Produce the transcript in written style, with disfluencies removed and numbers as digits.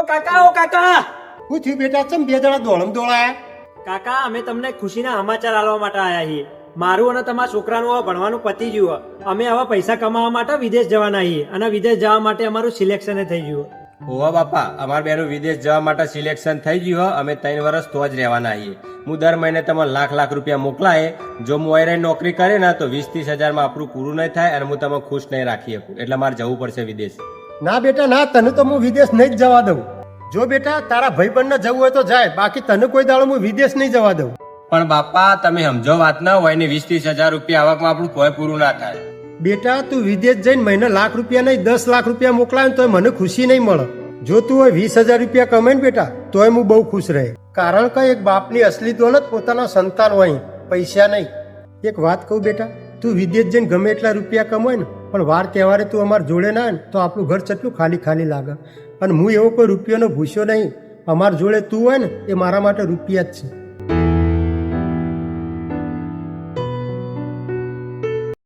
કાકા શું થયું બેટા? ચમ બે જણા દોડમ દોડાયા? કાકા અમે તમને ખુશીના સમાચાર આપવા માટે આવ્યા છીએ. મારું અને તમારા છોકરાનું હવે ભણવાનું પતી ગયું. અમે હવે પૈસા કમાવા માટે વિદેશ જવાના છીએ અને વિદેશ જવા માટે અમારું સિલેક્શન થઈ ગયું. હોવા બાપા, અમાર બેનું વિદેશ જવા માટે સિલેક્શન થઈ ગયું હો. અમે 3 વર્ષ તો જ રહેવાના છીએ. હું દર મહિને તમને લાખ રૂપિયા મોકલાય. જો હું અહીં નોકરી કરે ને તો 20-30 હજારમાં આપણું પૂરું નહીં થાય અને હું તમને ખુશ નહીં રાખી શકું. એટલે મારે જવું પડશે વિદેશ. ના બેટા ના, તને તો હું વિદેશ નહીં જ જવા દઉં. જો બેટા તારા ભાઈબંધને જવું હોય તો જાય, બાકી તને કોઈ દાડો હું વિદેશ નહીં જવા દઉં. પણ બાપા તમે સમજો વાત ના હોય ને, 20-30 હજાર રૂપિયા આવકમાં આપણું કોઈ પૂરું ના થાય. બેટા તું વિદેશ જઈને મહિને લાખ રૂપિયા નહીં 10 લાખ રૂપિયા મોકલાવે ને તોય મને ખુશી નહીં મળે. જો તું હોય 20,000 રૂપિયા કમાય ને બેટા તોય હું બહુ ખુશ રહે. કારણ કે એક બાપની અસલી દોલત પોતાના સંતાન હોય, પૈસા નહીં. એક વાત કહું બેટા, તું વિદેશ જઈને ગમે એટલા રૂપિયા કમાય ને પણ વાર તહેવારે તું અમારા જોડે ના ને તો આપણું ઘર કેટલું ખાલી ખાલી લાગે. અને હું એવો કોઈ રૂપિયાનો ભૂસ્યો નહીં. અમારા જોડે તું હોય ને એ મારા માટે રૂપિયા જ છે.